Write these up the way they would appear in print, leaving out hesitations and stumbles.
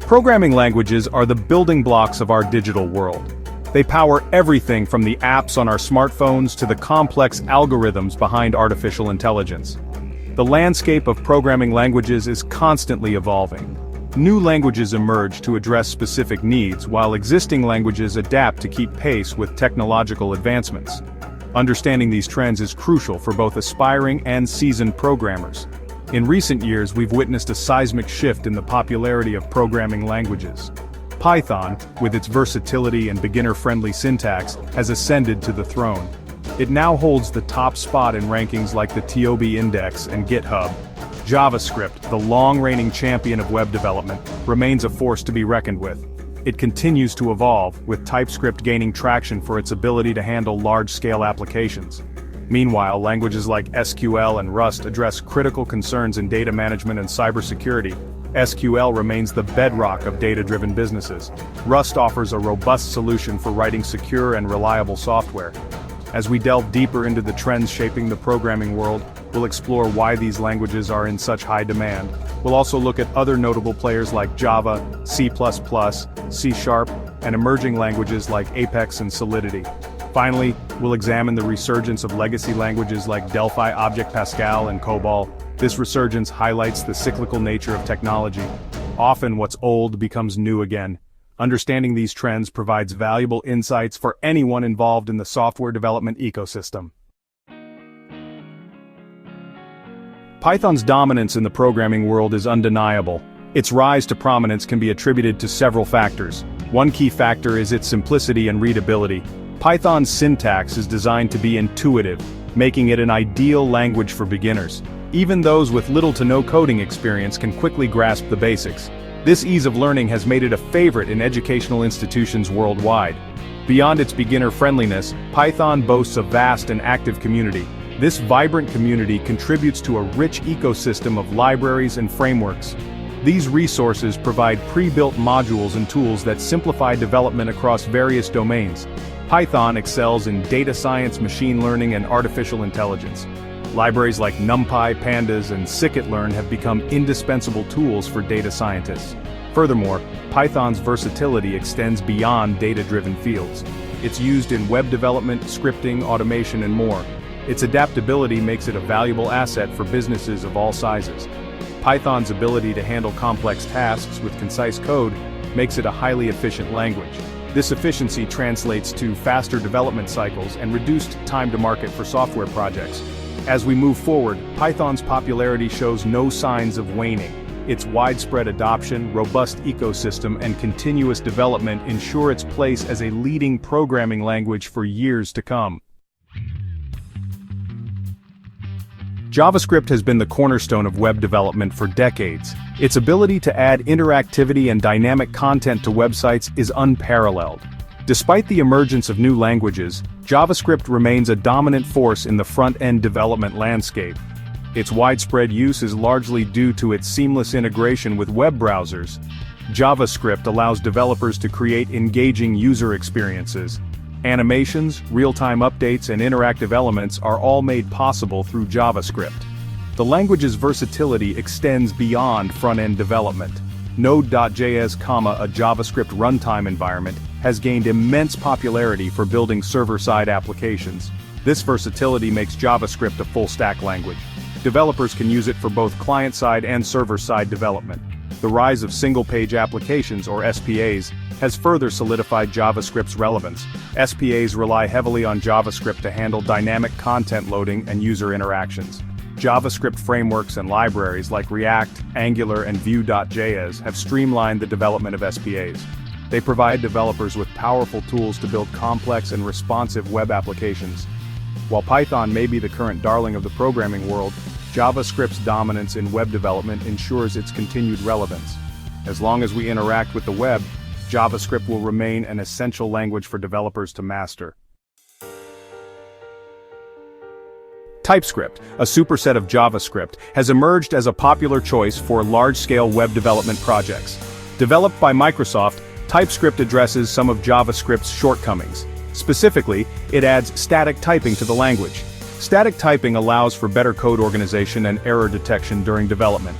Programming languages are the building blocks of our digital world. They power everything from the apps on our smartphones to the complex algorithms behind artificial intelligence. The landscape of programming languages is constantly evolving. New languages emerge to address specific needs, while existing languages adapt to keep pace with technological advancements. Understanding these trends is crucial for both aspiring and seasoned programmers. In recent years, we've witnessed a seismic shift in the popularity of programming languages. Python, with its versatility and beginner-friendly syntax, has ascended to the throne. It now holds the top spot in rankings like the TOB Index and GitHub. JavaScript, the long-reigning champion of web development, remains a force to be reckoned with. It continues to evolve, with TypeScript gaining traction for its ability to handle large-scale applications. Meanwhile, languages like SQL and Rust address critical concerns in data management and cybersecurity. SQL remains the bedrock of data-driven businesses. Rust offers a robust solution for writing secure and reliable software. As we delve deeper into the trends shaping the programming world, we'll explore why these languages are in such high demand. We'll also look at other notable players like Java, C++, C#, and emerging languages like Apex and Solidity. Finally, we'll examine the resurgence of legacy languages like Delphi, Object Pascal, and COBOL. This resurgence highlights the cyclical nature of technology. Often what's old becomes new again. Understanding these trends provides valuable insights for anyone involved in the software development ecosystem. Python's dominance in the programming world is undeniable. Its rise to prominence can be attributed to several factors. One key factor is its simplicity and readability. Python's syntax is designed to be intuitive, making it an ideal language for beginners. Even those with little to no coding experience can quickly grasp the basics. This ease of learning has made it a favorite in educational institutions worldwide. Beyond its beginner friendliness, Python boasts a vast and active community. This vibrant community contributes to a rich ecosystem of libraries and frameworks. These resources provide pre-built modules and tools that simplify development across various domains. Python excels in data science, machine learning, and artificial intelligence. Libraries like NumPy, Pandas, and scikit-learn have become indispensable tools for data scientists. Furthermore, Python's versatility extends beyond data-driven fields. It's used in web development, scripting, automation, and more. Its adaptability makes it a valuable asset for businesses of all sizes. Python's ability to handle complex tasks with concise code makes it a highly efficient language. This efficiency translates to faster development cycles and reduced time to market for software projects. As we move forward, Python's popularity shows no signs of waning. Its widespread adoption, robust ecosystem, and continuous development ensure its place as a leading programming language for years to come. JavaScript has been the cornerstone of web development for decades. Its ability to add interactivity and dynamic content to websites is unparalleled. Despite the emergence of new languages, JavaScript remains a dominant force in the front-end development landscape. Its widespread use is largely due to its seamless integration with web browsers. JavaScript allows developers to create engaging user experiences. Animations, real-time updates, and interactive elements are all made possible through JavaScript. The language's versatility extends beyond front-end development. Node.js, a JavaScript runtime environment, has gained immense popularity for building server-side applications. This versatility makes JavaScript a full-stack language. Developers can use it for both client-side and server-side development. The rise of single-page applications, or SPAs, has further solidified JavaScript's relevance. SPAs rely heavily on JavaScript to handle dynamic content loading and user interactions. JavaScript frameworks and libraries like React, Angular, and Vue.js have streamlined the development of SPAs. They provide developers with powerful tools to build complex and responsive web applications. While Python may be the current darling of the programming world, JavaScript's dominance in web development ensures its continued relevance. As long as we interact with the web, JavaScript will remain an essential language for developers to master. TypeScript, a superset of JavaScript, has emerged as a popular choice for large-scale web development projects. Developed by Microsoft, TypeScript addresses some of JavaScript's shortcomings. Specifically, it adds static typing to the language. Static typing allows for better code organization and error detection during development.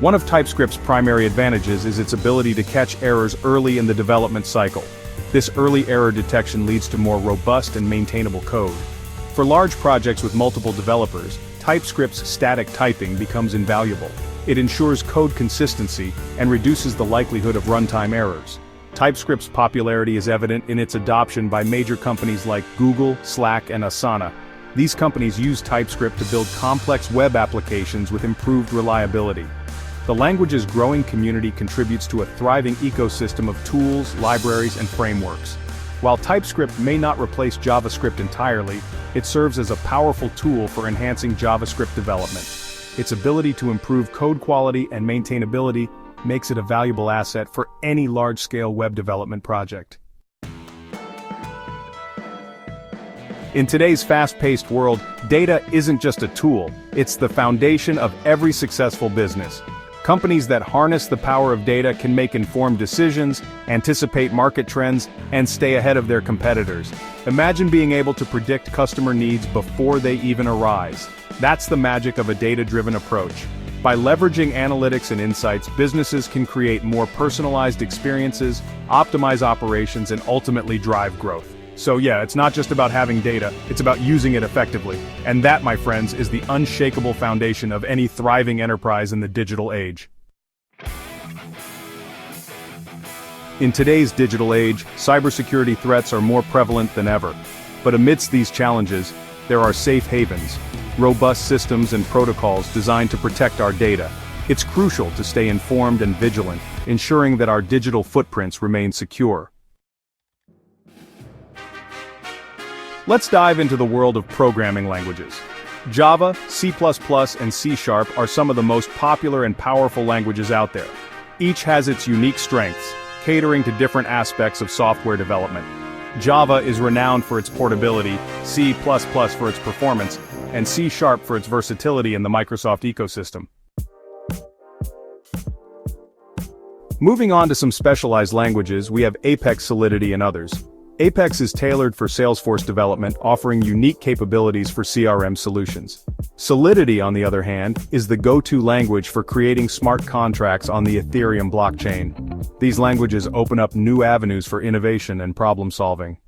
One of TypeScript's primary advantages is its ability to catch errors early in the development cycle. This early error detection leads to more robust and maintainable code. For large projects with multiple developers, TypeScript's static typing becomes invaluable. It ensures code consistency and reduces the likelihood of runtime errors. TypeScript's popularity is evident in its adoption by major companies like Google, Slack, and Asana. These companies use TypeScript to build complex web applications with improved reliability. The language's growing community contributes to a thriving ecosystem of tools, libraries, and frameworks. While TypeScript may not replace JavaScript entirely, it serves as a powerful tool for enhancing JavaScript development. Its ability to improve code quality and maintainability makes it a valuable asset for any large-scale web development project. In today's fast-paced world, data isn't just a tool, it's the foundation of every successful business. Companies that harness the power of data can make informed decisions, anticipate market trends, and stay ahead of their competitors. Imagine being able to predict customer needs before they even arise. That's the magic of a data-driven approach. By leveraging analytics and insights, businesses can create more personalized experiences, optimize operations, and ultimately drive growth. So yeah, it's not just about having data, it's about using it effectively. And that, my friends, is the unshakable foundation of any thriving enterprise in the digital age. In today's digital age, cybersecurity threats are more prevalent than ever. But amidst these challenges, there are safe havens, robust systems and protocols designed to protect our data. It's crucial to stay informed and vigilant, ensuring that our digital footprints remain secure. Let's dive into the world of programming languages. Java, C++, and C# are some of the most popular and powerful languages out there. Each has its unique strengths, catering to different aspects of software development. Java is renowned for its portability, C++ for its performance, and C# for its versatility in the Microsoft ecosystem. Moving on to some specialized languages, we have Apex, Solidity, and others. Apex is tailored for Salesforce development, offering unique capabilities for CRM solutions. Solidity, on the other hand, is the go-to language for creating smart contracts on the Ethereum blockchain. These languages open up new avenues for innovation and problem-solving.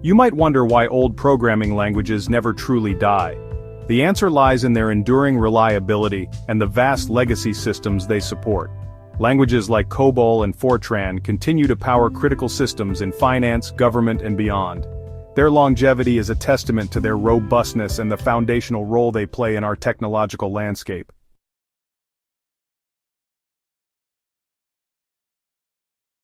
You might wonder why old programming languages never truly die. The answer lies in their enduring reliability and the vast legacy systems they support. Languages like COBOL and Fortran continue to power critical systems in finance, government, and beyond. Their longevity is a testament to their robustness and the foundational role they play in our technological landscape.